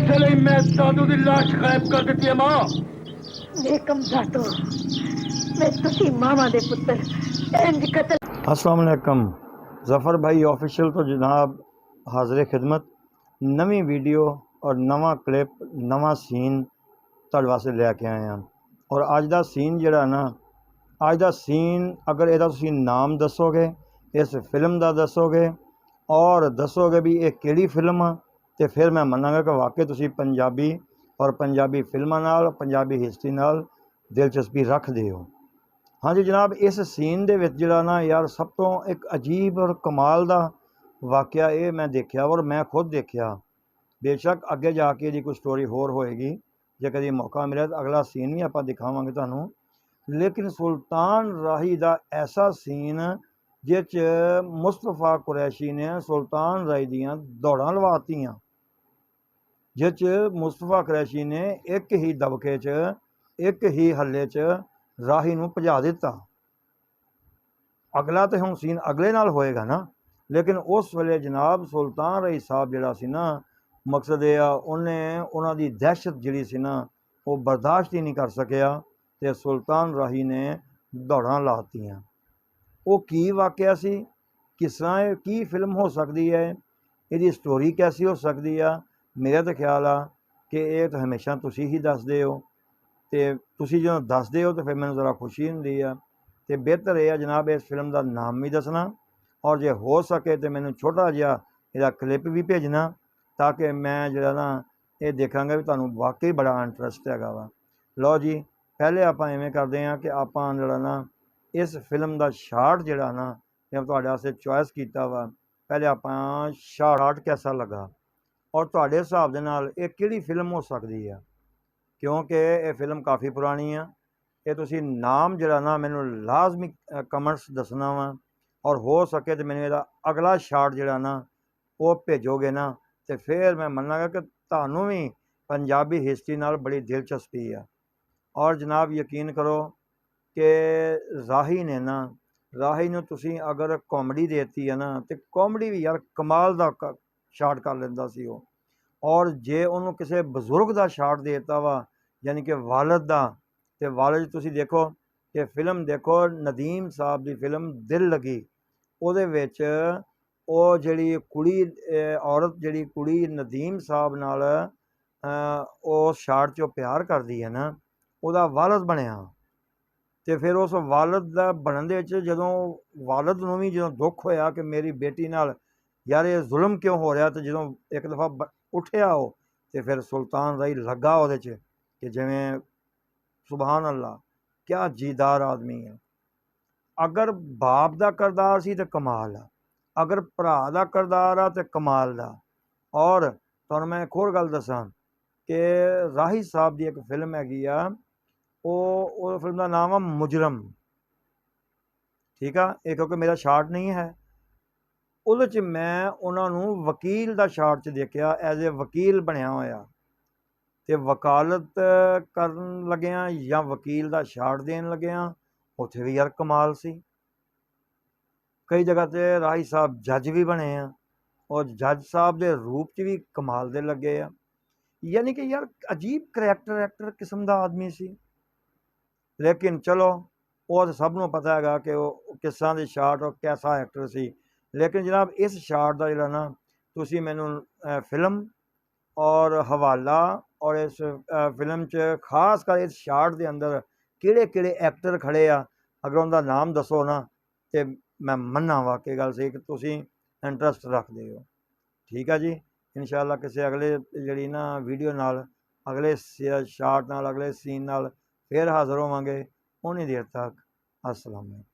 इसे लिए मैं साधु की लाश गायब कर देती है मां। नेकम जातो मैं तुसी मामा दे पुत्र इंज कतल। अस्सलाम वालेकुम। ज़फ़र भाई ऑफिशियल तो जनाब हाज़िर खिदमत नवी वीडियो और नवा क्लिप नवा सीन तुहाडे वास्ते लैके आए हैं। और अज दा सीन जिहड़ा ना अज दा सीन अगर इहदा तुसीं नाम दसोगे इस फिल्म दा दसोगे और दसोगे भी ये किहड़ी फिल्म आ तो फिर मैं मन्नांगा कि वाकई तुसीं पंजाबी और पंजाबी फिल्मां नाल पंजाबी हिस्टरी नाल दिलचस्पी रखदे हो। हाँ जी जनाब, इस सीन दे विच जिहड़ा ना यार सब तो एक अजीब और कमाल दा वाक़या ये मैं देखा और मैं खुद देखा। बेशक अगे जाके इहदी कोई स्टोरी होर होएगी, जे कदी मौका मिले तो अगला सीन भी आपां दिखावांगे तुहानूं। लेकिन सुल्तान राही दा ऐसा सीन जिस च मुस्तफा कुरैशी ने सुल्तान राही दियां दौड़ां लवातियां, जिस च मुस्तफा कुरैशी ने एक ही दबके च एक ही हल्ले च राही नूं भजा दिता। अगला तो हुण सीन अगले नाल होएगा ना, लेकिन उस वेले जनाब सुल्तान राही साहब जिहड़ा सी ना मकसद ये आ उन्हें उन्हां दी दहशत जिहड़ी सी ना वो बर्दाश्त ही नहीं कर सकिया ते सुल्तान राही ने दौड़ां लातियां। वो की वाक़या सी, किस तरह की फिल्म हो सकती है, इहदी स्टोरी कैसी हो सकती है। मेरा तो ख्याल आ कि ये तो हमेशा तुसी ही दसदे हो ते तुसी जो दसदे हो तो फिर मैनूं ज़रा खुशी हुंदी आ ते बेहतर यह जनाब इस फिल्म का नाम भी दसना और जे हो सके तो मैनूं छोटा जिहा इहदा क्लिप भी भेजना ताकि मैं जिहड़ा ना ये देखांगा भी तुहानूं वाकई बड़ा इंटरस्ट हैगा वा। लो जी पहले आपां इवें करदे हां कि आपां जिहड़ा ना इस फिल्म का शार्ट जिहड़ा ना मैं तुहाडे वास्ते चॉइस कीता वा। पहले आपां शार्ट कैसा लगा और तुहाडे हिसाब दे नाल ये किहड़ी फिल्म हो सकदी है, क्योंकि ये फिल्म काफ़ी पुरानी है। ये तुसी नाम जिहड़ा ना मैनूं लाजमी कमेंट्स दसना वा और हो सके तो मैनूं इहदा अगला शार्ट जिहड़ा ना वो भेजोगे ना तो फिर मैं मन्नांगा कि तुहानूं भी पंजाबी हिस्टरी नाल बड़ी दिलचस्पी है। और जनाब यकीन करो कि राही नूं तुसी अगर कॉमेडी देती है ना तो कॉमेडी भी यार कमाल दा शार्ट कर लैंदा सी वो। और जे उन्होंने किसी बजुर्ग का शार्ट देता वा यानी कि वालद का तो वालद तुसी देखो कि फिल्म देखो नदीम साहब की फिल्म दिल लगी ਉਹਦੇ ਵਿੱਚ ਉਹ ਜਿਹੜੀ ਕੁੜੀ ਔਰਤ ਜਿਹੜੀ ਕੁੜੀ ਨਦੀਮ ਸਾਹਿਬ ਨਾਲ ਉਹ ਸ਼ਾਰਟ 'ਚੋਂ ਪਿਆਰ ਕਰਦੀ ਹੈ ਨਾ ਉਹਦਾ ਵਾਲਦ ਬਣਿਆ ਤੇ ਫਿਰ ਉਸ ਵਾਲਦ ਦਾ ਬਣਨ ਦੇ ਵਿੱਚ ਜਦੋਂ ਵਾਲਦ ਨੂੰ ਵੀ ਜਦੋਂ ਦੁੱਖ ਹੋਇਆ ਕਿ ਮੇਰੀ ਬੇਟੀ ਨਾਲ ਯਾਰ ਇਹ ਜ਼ੁਲਮ ਕਿਉਂ ਹੋ ਰਿਹਾ ਤੇ ਜਦੋਂ ਇੱਕ ਦਫਾ ਉੱਠਿਆ ਉਹ ਤੇ ਫਿਰ ਸੁਲਤਾਨ ਰਾਹੀ ਲੱਗਾ ਉਹਦੇ 'ਚ ਕਿ ਜਿਵੇਂ ਸੁਭਾਨ ਅੱਲਾ क्या जीदार आदमी है। अगर बाप का किरदार सी तो कमाल आ, अगर भरा का किरदार आ तो कमाल दा। और तुहानूं मैं एक होर गल दसां कि राही साहब की एक फिल्म हैगी आ वो फिल्म का नाम आ मुजरम। ठीक है, ये क्योंकि मेरा शार्ट नहीं है ਉਹਦੇ 'ਚ मैं उन्होंने वकील का शार्ट 'ਚ देखा एज ए वकील बनया होया ਤੇ वकालत ਕਰਨ ਲੱਗਿਆਂ ਜਾਂ ਵਕੀਲ ਦਾ ਸ਼ਾਰਟ ਦੇਣ ਲੱਗਿਆਂ ਉੱਥੇ ਵੀ ਯਾਰ ਕਮਾਲ ਸੀ। ਕਈ ਜਗ੍ਹਾ 'ਤੇ ਰਾਹੀ ਸਾਹਿਬ ਜੱਜ ਵੀ ਬਣੇ ਆ ਔਰ ਜੱਜ ਸਾਹਿਬ ਦੇ ਰੂਪ 'ਚ ਵੀ ਕਮਾਲ ਦੇ ਲੱਗੇ ਆ। ਯਾਨੀ ਕਿ ਯਾਰ ਅਜੀਬ ਕਰੈਕਟਰ ਐਕਟਰ ਕਿਸਮ ਦਾ ਆਦਮੀ ਸੀ। ਲੇਕਿਨ ਚਲੋ ਉਹ ਤਾਂ ਸਭ ਨੂੰ ਪਤਾ ਹੈਗਾ ਕਿ ਉਹ ਕਿਸ ਤਰ੍ਹਾਂ ਦੇ ਸ਼ਾਰਟ ਔਰ ਕੈਸਾ ਐਕਟਰ ਸੀ। ਲੇਕਿਨ ਜਨਾਬ ਇਸ ਸ਼ਾਰਟ ਦਾ ਜਿਹੜਾ ਨਾ ਤੁਸੀਂ ਮੈਨੂੰ ਫਿਲਮ और हवाला और इस फिल्म च खास कर इस शार्ट के अंदर किहड़े किहड़े एक्टर खड़े आ अगर उनका नाम दसो ना तो मैं मन्ना वाकई गल सही कि तुसीं इंटरस्ट रखते हो। ठीक है जी, इंशाअल्लाह किसी अगले जी ना वीडियो नाल अगले शार्ट नाल अगले सीन नाल फिर हाज़र होवांगे। उन्नी देर तक अस्सलाम वालेकुम।